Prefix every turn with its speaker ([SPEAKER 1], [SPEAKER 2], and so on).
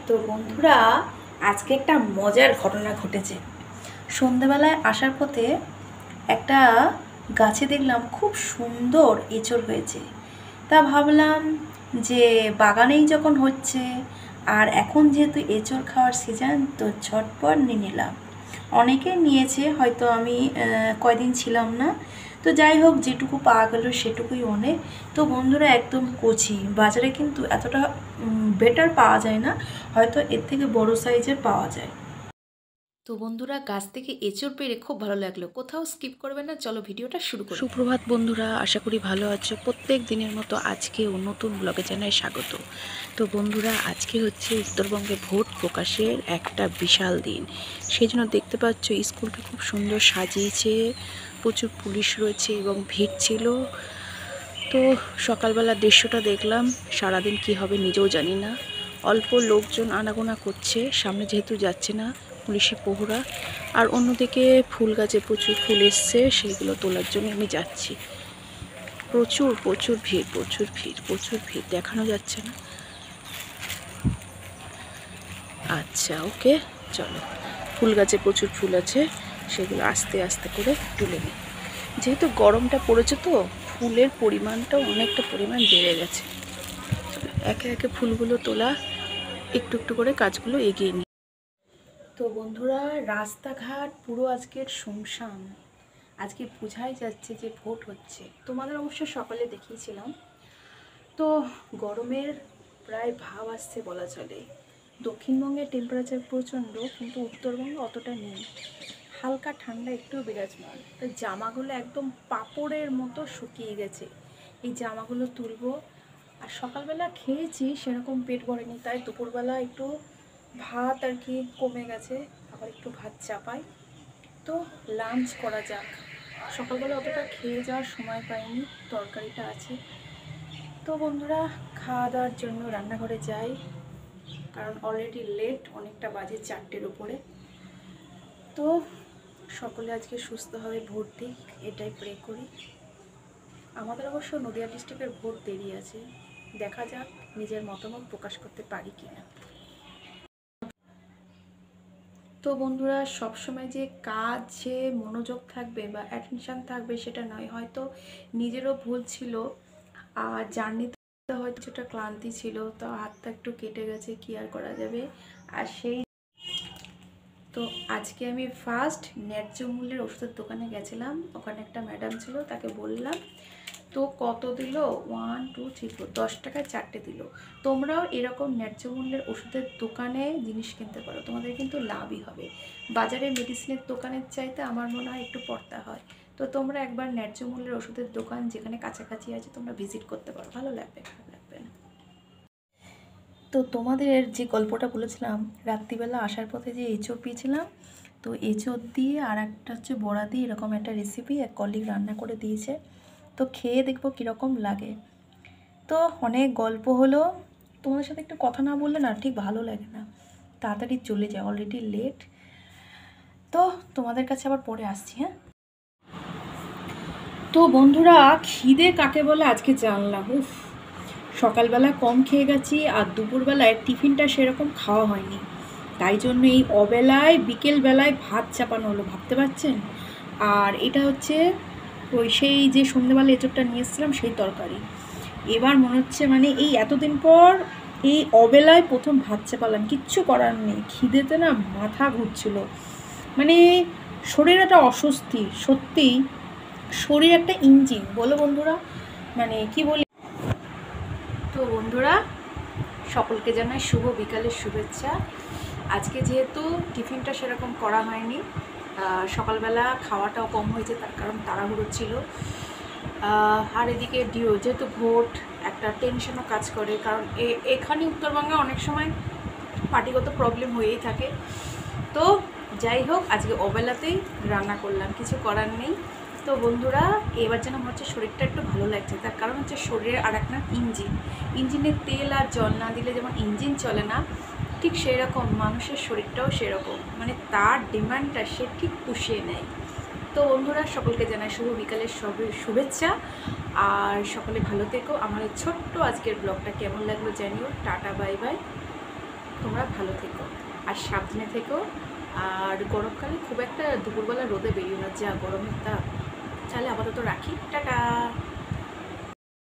[SPEAKER 1] তো বন্ধুরা, আজকে একটা মজার ঘটনা ঘটেছে। সন্ধ্যাবেলায় আসার পথে একটা গাছে দেখলাম খুব সুন্দর এঁচড় হয়েছে। তা ভাবলাম যে বাগানেই যখন হচ্ছে আর এখন যেহেতু এঁচড় খাওয়ার সিজন, তো ঝটপট নিয়ে নিলাম। অনেকে নিয়েছে, হয়তো আমি কয়দিন ছিলাম না। তো যাই হোক, যেটুকু পাওয়া গেল সেটুকুই অনেক। তো বন্ধুরা, একদম কচি, বাজারে কিন্তু এতটা বেটার পাওয়া যায় না, হয়তো এর থেকে বড় সাইজের পাওয়া যায়। তো বন্ধুরা, গাছ থেকে এঁচড় পেড়ে খুব ভালো লাগলো, কোথাও স্কিপ করবে না, চলো ভিডিওটা শুরু করি।
[SPEAKER 2] সুপ্রভাত বন্ধুরা, আশা করি ভালো আছো। প্রত্যেক দিনের মতো আজকেও নতুন ব্লগে জানাই স্বাগত। তো বন্ধুরা, আজকে হচ্ছে উত্তরবঙ্গে ভোট প্রকাশের একটা বিশাল দিন। সেই জন্য দেখতে পাচ্ছ স্কুলটা খুব সুন্দর সাজিয়েছে, প্রচুর পুলিশ রয়েছে এবং ভিড় ছিল। তো সকালবেলা দৃশ্যটা দেখলাম, সারাদিন কি হবে নিজেও জানি না। অল্প লোকজন আনাগোনা করছে, সামনে যেহেতু যাচ্ছে না পুলিশি প্রহরা। আর অন্যদিকে ফুল গাছে প্রচুর ফুল এসছে, সেইগুলো তোলার জন্য আমি যাচ্ছি। প্রচুর প্রচুর ভিড়, প্রচুর ভিড়, প্রচুর ভিড়, দেখানো যাচ্ছে না। আচ্ছা, ওকে, চলো। ফুল গাছে প্রচুর ফুল আছে, সেগুলো আস্তে আস্তে করে তুলে নিই। যেহেতু গরমটা পড়েছে, তো ফুলের পরিমাণটাও অনেকটা পরিমাণ বেড়ে গেছে। একে একে ফুলগুলো তোলা, একটু একটু করে কাজগুলো এগিয়ে নিই।
[SPEAKER 1] তো বন্ধুরা, রাস্তাঘাট পুরো আজকের শুনশান। আজকে বোঝাই যাচ্ছে যে ভোট হচ্ছে। তোমাদের অবশ্য সকালে দেখিয়েছিলাম। তো গরমের প্রায় ভাব আসছে বলা চলে। দক্ষিণবঙ্গের টেম্পারেচার প্রচণ্ড, কিন্তু উত্তরবঙ্গে অতটা নেই, হালকা ঠান্ডা একটু বিরাজমান। তো জামাগুলো একদম পাপড়ের মতো শুকিয়ে গেছে। এই জামাগুলো তুলবো। আর সকালবেলা খেয়েছি, সেরকম পেট ভরেনি, তাই দুপুরবেলা একটু ভাত আর কি কমে গেছে, আবার একটু ভাত চাপাই। তো লাঞ্চ করা যাক। সকালবেলা অতটা খেয়ে যাওয়ার সময় পাইনি, তরকারিটা আছে। তো বন্ধুরা, খাওয়া দাওয়ার জন্য রান্নাঘরে যাই, কারণ অলরেডি লেট, অনেকটা বাজে 4টের উপরে। তো সকলে আজকে সুস্থভাবে ভোট দিক, এটাই প্রে করি। আমাদের অবশ্য নদিয়া ডিস্ট্রিক্টের ভোট দেরি আছে, দেখা যাক নিজের মতামত প্রকাশ করতে পারি কিনা। তো বন্ধুরা, সবসময় যে কাজে মনোযোগ থাকবে বা অ্যাটেনশান থাকবে সেটা নয়, হয়তো নিজেরও ভুল ছিল, আর জার্নিতে হয়তো কিছুটা ক্লান্তি ছিল, তো হাতটা একটু কেটে গেছে, কি আর করা যাবে। আর সেই তো আজকে আমি ফার্স্ট ন্যায্য মূল্যের ওষুধের দোকানে গেছিলাম। ওখানে একটা ম্যাডাম ছিল, তাকে বললাম, তো কত দিল? 1 2 3 4, 10 টাকায় 4টে দিল। তোমরাও এরকম ন্যায্য মূল্যের ওষুধের দোকানে জিনিস কিনতে পারো, তোমাদের কিন্তু লাভই হবে। বাজারে মেডিসিনের দোকানের চাইতে আমার মনে হয় একটু পড়তা হয়। তো তোমরা একবার ন্যায্য মূল্যের ওষুধের দোকান যেখানে কাছাকাছি আছে তোমরা ভিজিট করতে পারো, ভালো লাগবে, খারাপ লাগবে না। তো তোমাদের যে গল্পটা বলেছিলাম, রাত্রিবেলা আসার পথে যে এঁচড় পেয়েছিলাম, তো এঁচড় দিয়ে আর একটা হচ্ছে বড়া দিয়ে এরকম একটা রেসিপি এক কলিগ রান্না করে দিয়েছে। তো খেয়ে দেখবো কীরকম লাগে। তো অনেক গল্প হলো, তোমাদের সাথে একটু কথা না বললে না ঠিক ভালো লাগে না, তাড়াতাড়ি চলে যায়, অলরেডি লেট। তো তোমাদের কাছে আবার পরে আসছি, হ্যাঁ। তো বন্ধুরা, খিদে কাকে বলে আজকে জানলাম। উফ, সকালবেলা কম খেয়ে গেছি, আর দুপুরবেলায় টিফিনটা সেরকম খাওয়া হয়নি, তাই জন্য এই অবেলায় বিকেলবেলায় ভাত চাপানো হলো, ভাবতে পারছেন। আর এটা হচ্ছে ওই সেই যে সন্ধ্যেবেলা এঁচড়টা নিয়ে এসেছিলাম সেই তরকারি। এবার মনে হচ্ছে মানে এই এতদিন পর এই অবেলায় প্রথম ভাত চাপালাম, কিচ্ছু করার নেই, খিদেতে না মাথা ঘুরছিল, মানে শরীর একটা অস্বস্তি। সত্যিই শরীর একটা ইঞ্জিন, বলো বন্ধুরা, মানে কি বলি। তো বন্ধুরা, সকলকে জানাই শুভ বিকালের শুভেচ্ছা। আজকে যেহেতু টিফিনটা সেরকম করা হয়নি, সকালবেলা খাওয়াটাও কম হয়েছে, তার কারণ তাড়াহুড়ো ছিল। আর এদিকে যেহেতু ভোট, একটা টেনশনও কাজ করে, কারণ এখানে উত্তরবঙ্গে অনেক সময় পার্টিগত প্রবলেম হয়েই থাকে। তো যাই হোক, আজকে অবেলাতেই রান্না করলাম, কিছু করার নেই। তো বন্ধুরা, এবার যেন মনে হচ্ছে শরীরটা একটু ভালো লাগছে, তার কারণ হচ্ছে শরীরের আর একটা ইঞ্জিনের তেল আর জল না দিলে যেমন ইঞ্জিন চলে না, ঠিক সেই রকম মানুষের শরীরটাও সেরকম, মানে তার ডিমান্ডটা সে ঠিক পুষিয়ে নেয়। তো বন্ধুরা, সকলকে জানাই শুভ বিকালের শুভেচ্ছা, আর সকলে ভালো থেকো। আমার ছোট্ট আজকের ব্লগটা কেমন লাগলো জানিও। Tata, bye bye. তোমরা ভালো থেকো আর সাবধানে থেকো। আর গরমকালে খুব একটা দুপুরবেলা রোদে বেরিও না, যা গরমের তাপ। তাহলে আপাতত রাখি, টাটা।